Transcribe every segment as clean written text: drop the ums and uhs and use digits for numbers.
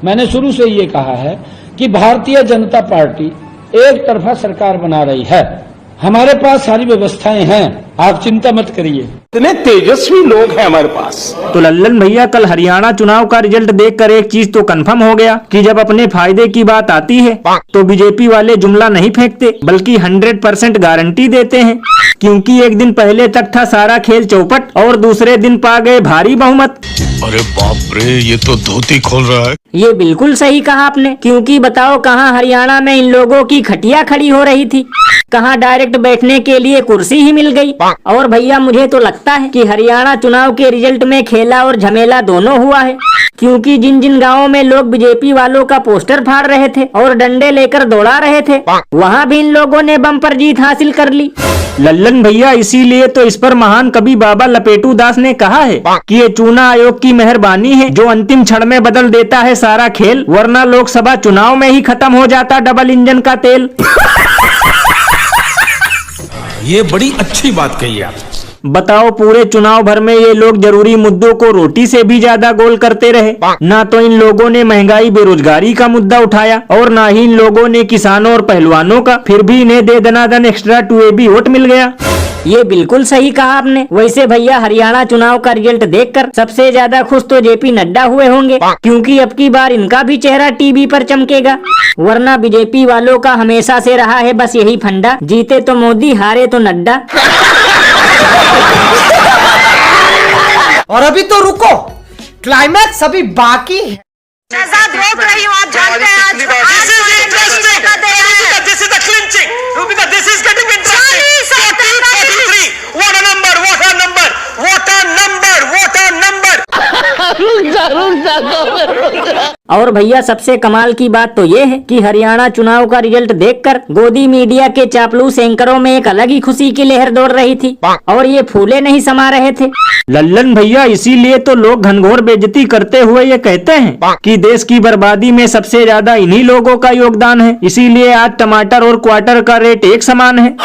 मैंने शुरू से ये कहा है कि भारतीय जनता पार्टी एक तरफा सरकार बना रही है। हमारे पास सारी व्यवस्थाएं हैं, आप चिंता मत करिए। इतने तेजस्वी लोग हैं हमारे पास। तो लल्लन भैया कल हरियाणा चुनाव का रिजल्ट देखकर एक चीज तो कंफर्म हो गया कि जब अपने फायदे की बात आती है तो बीजेपी वाले जुमला नहीं फेंकते बल्कि 100% गारंटी देते हैं, क्योंकि एक दिन पहले तक था सारा खेल चौपट और दूसरे दिन पा गए भारी बहुमत। अरे बाप रे, ये तो धोती खोल रहा है। ये बिल्कुल सही कहा आपने, क्योंकि बताओ कहाँ हरियाणा में इन लोगों की खटिया खड़ी हो रही थी, कहाँ डायरेक्ट बैठने के लिए कुर्सी ही मिल गई। और भैया मुझे तो लगता है कि हरियाणा चुनाव के रिजल्ट में खेला और झमेला दोनों हुआ है, क्योंकि जिन जिन गांवों में लोग बीजेपी वालों का पोस्टर फाड़ रहे थे और डंडे लेकर दौड़ा रहे थे, वहाँ भी इन लोगों ने बम्पर जीत हासिल कर ली। लल्लन भैया इसीलिए तो इस पर महान कवि बाबा लपेटू दास ने कहा है कि ये चुनाव आयोग की मेहरबानी है जो अंतिम क्षण में बदल देता है सारा खेल, वरना लोकसभा चुनाव में ही खत्म हो जाता डबल इंजन का तेल। ये बड़ी अच्छी बात कही आप। बताओ पूरे चुनाव भर में ये लोग जरूरी मुद्दों को रोटी से भी ज्यादा गोल करते रहे। ना तो इन लोगों ने महंगाई बेरोजगारी का मुद्दा उठाया और ना ही इन लोगों ने किसानों और पहलवानों का, फिर भी इन्हें दे दनादन एक्स्ट्रा 2AB वोट मिल गया। ये बिल्कुल सही कहा आपने। वैसे भैया हरियाणा चुनाव का रिजल्ट देखकर सबसे ज्यादा खुश तो JP नड्डा हुए होंगे, क्योंकि अब की बार इनका भी चेहरा टीवी पर चमकेगा, वरना बीजेपी वालों का हमेशा से रहा है बस यही फंडा, जीते तो मोदी हारे तो नड्डा। और अभी तो रुको, क्लाइमैक्स अभी बाकी है। शहजाद रोक रही हूँ, आप जानते हैं आज This is the clinching. Rubika, this is getting interesting. 43. What a number! What a number! What a number! What a number! और भैया सबसे कमाल की बात तो ये है कि हरियाणा चुनाव का रिजल्ट देखकर गोदी मीडिया के चापलूस एंकरों में एक अलग ही खुशी की लहर दौड़ रही थी और ये फूले नहीं समा रहे थे। लल्लन भैया इसीलिए तो लोग घनघोर बेइज्जती करते हुए ये कहते हैं कि देश की बर्बादी में सबसे ज्यादा इन्हीं लोगों का योगदान है, इसीलिए आज टमाटर और क्वार्टर का रेट एक समान है।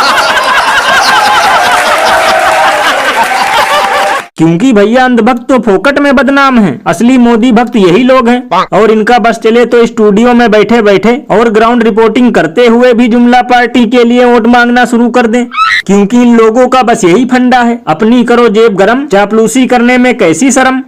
क्योंकि भैया अंधभक्त तो फोकट में बदनाम हैं, असली मोदी भक्त यही लोग हैं। और इनका बस चले तो स्टूडियो में बैठे बैठे और ग्राउंड रिपोर्टिंग करते हुए भी जुमला पार्टी के लिए वोट मांगना शुरू कर दें, क्योंकि इन लोगों का बस यही फंडा है, अपनी करो जेब गरम, चापलूसी करने में कैसी शर्म।